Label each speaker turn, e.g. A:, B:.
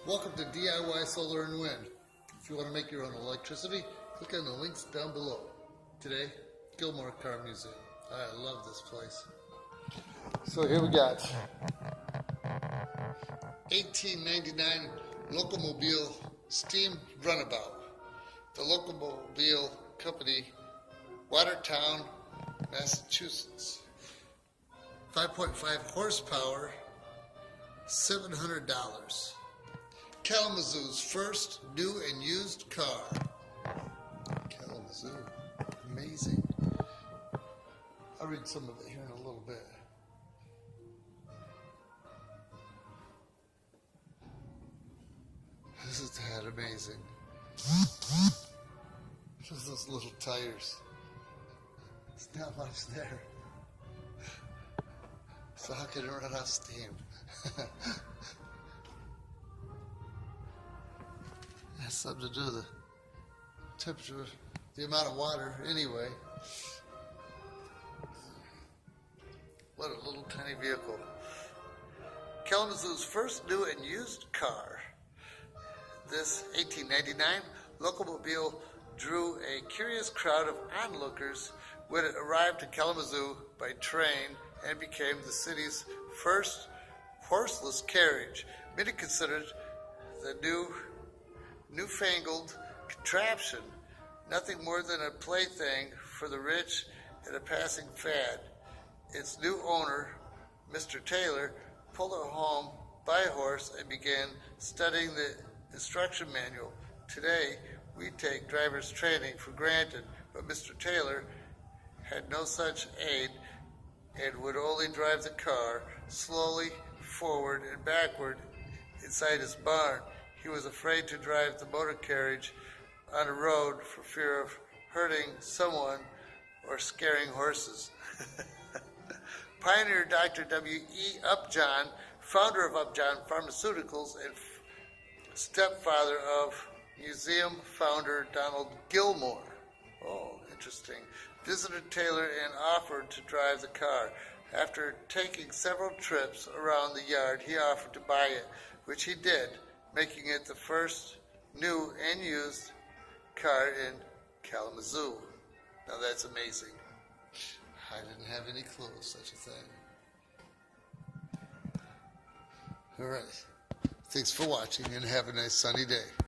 A: Welcome to DIY Solar and Wind. If you want to make your own electricity, click on the links down below. Today, Gilmore Car Museum. I love this place. So here we got 1899 Locomobile Steam Runabout. The Locomobile Company, Watertown, Massachusetts. 5.5 horsepower, $700. Kalamazoo's first new and used car. Kalamazoo, amazing. I'll read some of it here in a little bit. Isn't that amazing? Just those little tires. There's not much there. So how can it run out of steam? Has something to do with the temperature, the amount of water anyway. What a little tiny vehicle. Kalamazoo's first new and used car. This 1899 Locomobile drew a curious crowd of onlookers when it arrived in Kalamazoo by train and became the city's first horseless carriage. Many considered the newfangled contraption nothing more than a plaything for the rich and a passing fad. Its new owner, Mr. Taylor, pulled it home by horse and began studying the instruction manual. Today, we take driver's training for granted, but Mr. Taylor had no such aid and would only drive the car slowly forward and backward inside his barn. He was afraid to drive the motor carriage on a road for fear of hurting someone or scaring horses. Pioneer Dr. W.E. Upjohn, founder of Upjohn Pharmaceuticals and stepfather of museum founder Donald Gilmore. Oh, interesting. Visited Taylor and offered to drive the car. After taking several trips around the yard, he offered to buy it, which he did, making it the first new and used car in Kalamazoo. Now that's amazing. I didn't have any clue of such a thing. All right. Thanks for watching and have a nice sunny day.